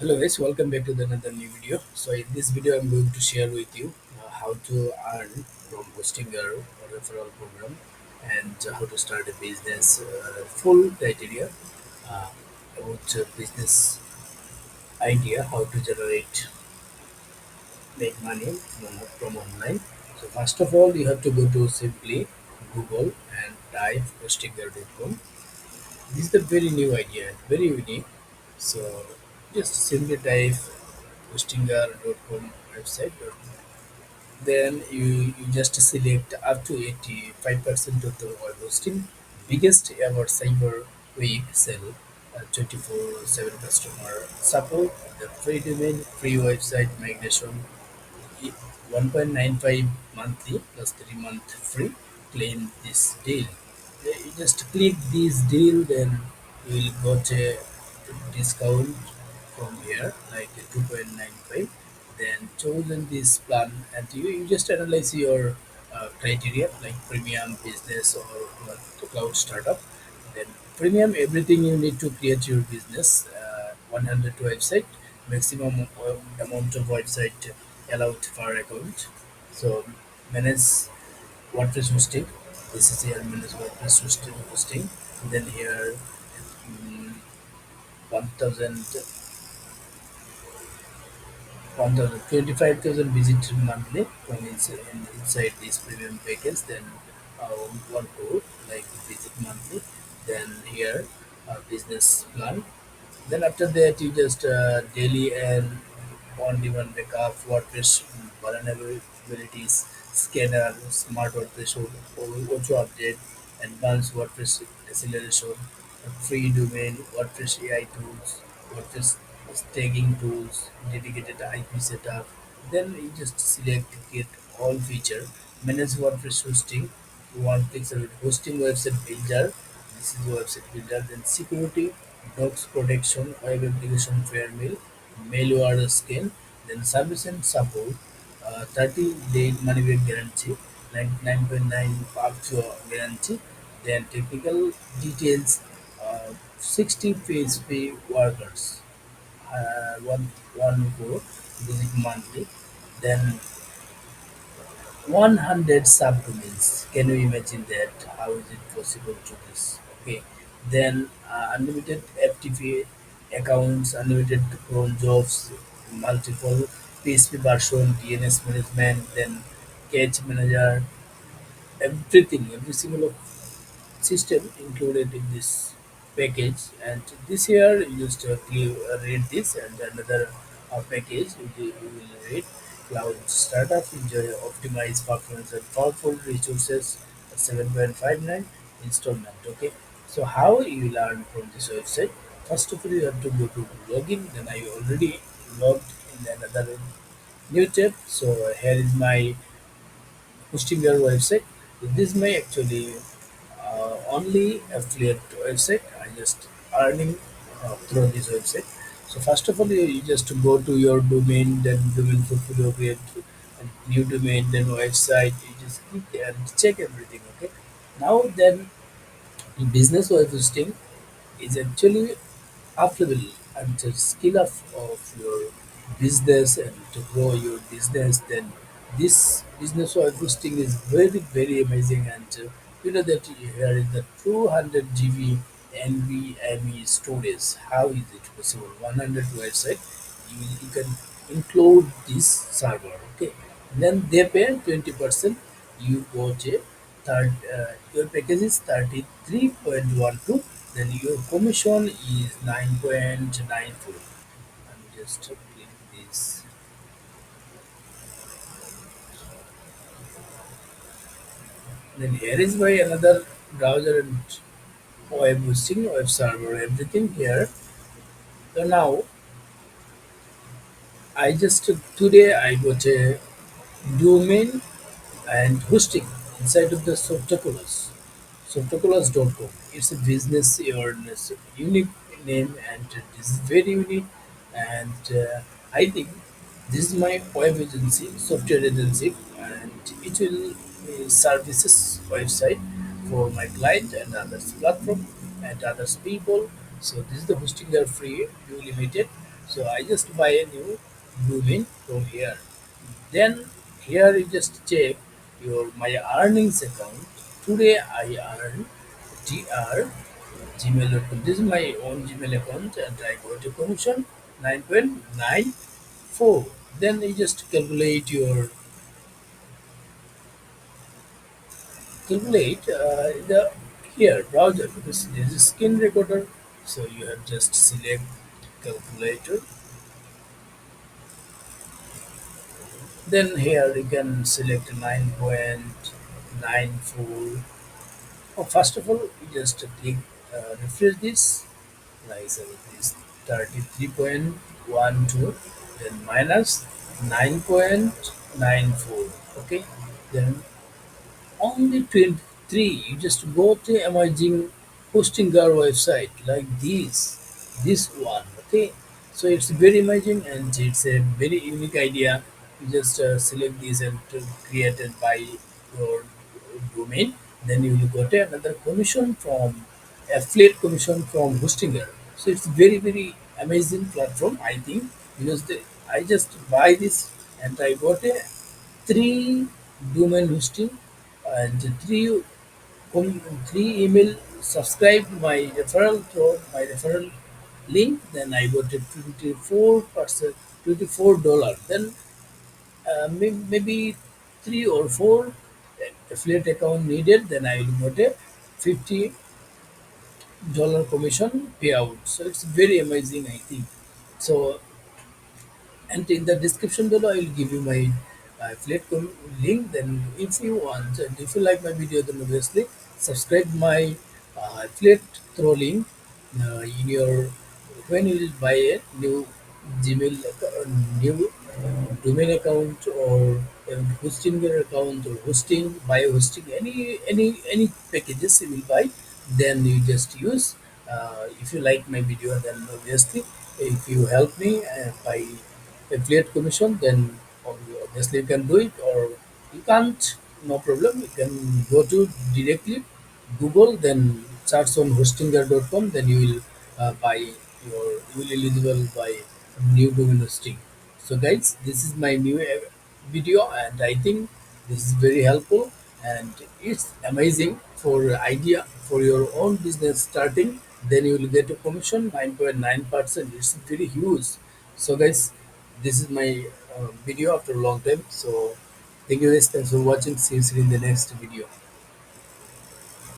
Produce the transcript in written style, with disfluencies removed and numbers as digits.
Hello guys, welcome back to another new video. So in this video, I'm going to share with you how to earn from hosting your referral program and how to start a business. Full criteria uh, about business idea, how to generate make money from online. So first of all, you have to go to simply Google and type hostinggear.com. This is a very new idea, very unique. So just simply type hostingar.com website. Then you just select up to 85% of the web hosting. Biggest ever cyber week sell 24/7 customer support, the free domain, free website migration, 1.95 monthly plus 3 month free. Claim this deal. You just click this deal, then you will got a discount from here like a 2.95. Then chosen this plan, and you just analyze your criteria like premium, business, or cloud startup. Then premium, everything you need to create your business. 100 website, maximum amount of website allowed per account. So manage WordPress hosting. This is here manage WordPress hosting. Then here 1000 25,000 visitors monthly from inside this premium package. Then one code like visit monthly. Then here business plan. Then after that you just daily and on-demand backup, WordPress vulnerabilities scanner, smart WordPress will also update, advanced WordPress acceleration, free domain, WordPress AI tools, WordPress tagging tools, dedicated IP setup. Then you just select get all feature, manage WordPress hosting. One click select hosting website builder. This is the website builder. Then security, docs protection, web application fair mail order scan, then service and support, 30-day money back guarantee, 99.9 up guarantee, then technical details, 60 PHP workers, one go visit monthly, then 100 subdomains. Can you imagine that? How is it possible to this? Okay. Then unlimited FTP accounts, unlimited cron jobs, multiple PHP version, DNS management, then cache manager, everything, every single system included in this package. And this here you just read this, and another package you will read cloud startup enjoy optimized performance and powerful resources 7.59 installment. Okay, so how you learn from this website? First of all, you have to go to login. Then I already logged in another new tab. So here is my hosting your website. This may actually only affiliate website. I just earning through this website. So first of all, you just go to your domain, then domain portfolio create and new domain, then website. You just click and check everything. Okay. Now then, business web hosting is actually affordable and the skill of your business and to grow your business. Then this business or boosting is very amazing. And you know that here is the 200 GB NVMe storage. How is it possible? 100 website, you can include this server. Okay, then they pay 20%. You got a your package is 33.12, then your commission is 9.94. I'm just click this. Then here is my another browser and web hosting, web server, everything here. So now I just today I got a domain and hosting inside of the Softaculous. Softaculous.com. It's a business awareness, unique name, and this is very unique. And I think this is my web agency, software agency, and it will services website for my client and others platform and others people. So this is the hosting are free, you limited. So I just buy a new domain from here. Then here you just check your my earnings account. Today I earn tr gmail.com. This is my own Gmail account and I got a commission 9.94. Then you just calculate the here browser because this is screen recorder. So you have just select calculator. Then here you can select 9.94. Oh, first of all, you just click refresh this. Like so this 33.12, then minus 9.94. Okay, then only 23. You just go to Amazon hosting our website like this one. Okay, so it's very amazing and it's a very unique idea. You just select this and to create it by your domain. Then you will get another commission from affiliate commission from Hostinger. So it's very amazing platform I think because I just buy this and I got a three domain hosting and three email subscribe my referral through my referral link. Then I got a 24%, $24. Then maybe three or four affiliate account needed. Then I will got a $50 commission payout. So it's very amazing I think. So and in the description below I will give you my affiliate link. Then if you want and if you like my video, then obviously subscribe my affiliate through link in your when you will buy a new gmail new domain account or hosting your account or hosting by hosting any packages you will buy. Then you just use if you like my video, then obviously if you help me by affiliate commission, then obviously you can do it, or you can't, no problem. You can go to directly Google, then search on hostinger.com, then you will buy your you will eligible by new domain hosting. So guys, this is my new video and I think this is very helpful and it's amazing for idea for your own business starting. Then you will get a commission 9.9%. It's very huge. So guys, this is my video after a long time. So thank you guys, thanks for watching. See you soon in the next video.